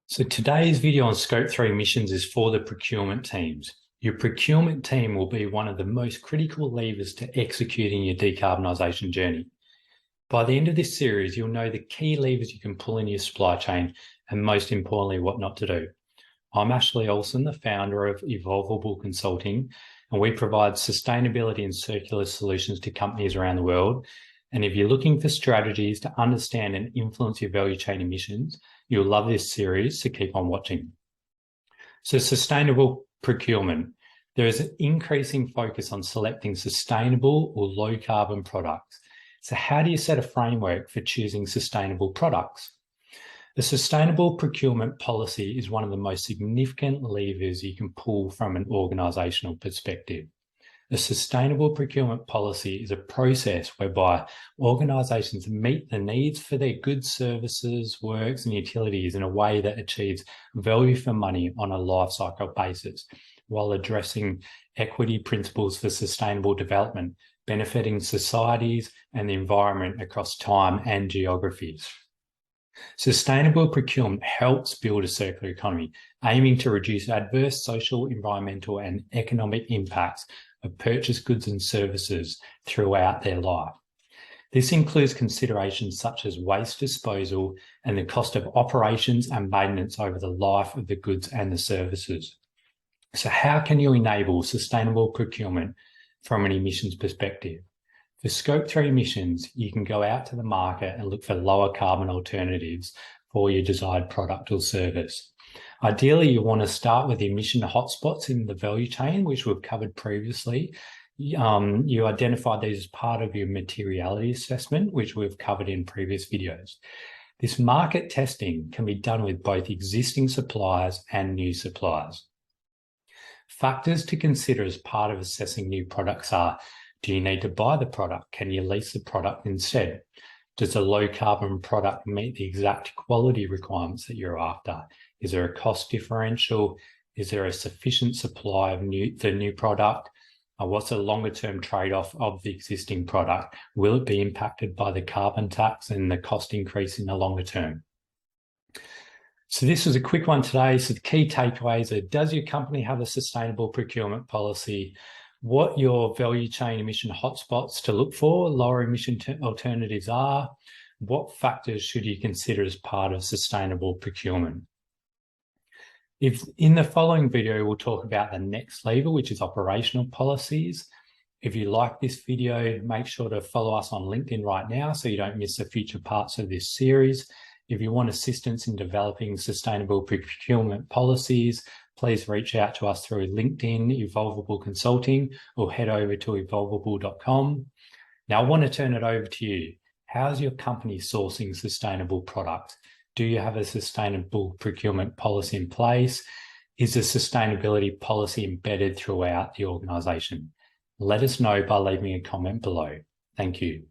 So today's video on Scope 3 emissions is for the procurement teams. Your procurement team will be one of the most critical levers to executing your decarbonisation journey. By the end of this series, you'll know the key levers you can pull in your supply chain and most importantly, what not to do. I'm Ashley Olsen, the founder of Evolveable Consulting, and we provide sustainability and circular solutions to companies around the world. And if you're looking for strategies to understand and influence your value chain emissions, you'll love this series, so keep on watching. So sustainable procurement. There is an increasing focus on selecting sustainable or low carbon products. So how do you set a framework for choosing sustainable products? The sustainable procurement policy is one of the most significant levers you can pull from an organisational perspective. A sustainable procurement policy is a process whereby organisations meet the needs for their goods, services, works and utilities in a way that achieves value for money on a life cycle basis, while addressing equity principles for sustainable development, benefiting societies and the environment across time and geographies. Sustainable procurement helps build a circular economy, aiming to reduce adverse social, environmental and economic impacts of purchased goods and services throughout their life. This includes considerations such as waste disposal and the cost of operations and maintenance over the life of the goods and the services. So how can you enable sustainable procurement from an emissions perspective? For Scope 3 emissions, you can go out to the market and look for lower carbon alternatives for your desired product or service. Ideally, you want to start with the emission hotspots in the value chain, which we've covered previously. You identify these as part of your materiality assessment, which we've covered in previous videos. This market testing can be done with both existing suppliers and new suppliers. Factors to consider as part of assessing new products are: do you need to buy the product? Can you lease the product instead? Does a low carbon product meet the exact quality requirements that you're after? Is there a cost differential? Is there a sufficient supply of the new product? What's a longer term trade-off of the existing product? Will it be impacted by the carbon tax and the cost increase in the longer term? So this was a quick one today. So the key takeaways are: does your company have a sustainable procurement policy? What your value chain emission hotspots to look for, lower emission alternatives are, what factors should you consider as part of sustainable procurement? If in the following video, we'll talk about the next lever, which is operational policies. If you like this video, make sure to follow us on LinkedIn right now so you don't miss the future parts of this series. If you want assistance in developing sustainable procurement policies, please reach out to us through LinkedIn, Evolveable Consulting, or head over to evolveable.com. Now, I want to turn it over to you. How's your company sourcing sustainable products? Do you have a sustainable procurement policy in place? Is the sustainability policy embedded throughout the organisation? Let us know by leaving a comment below. Thank you.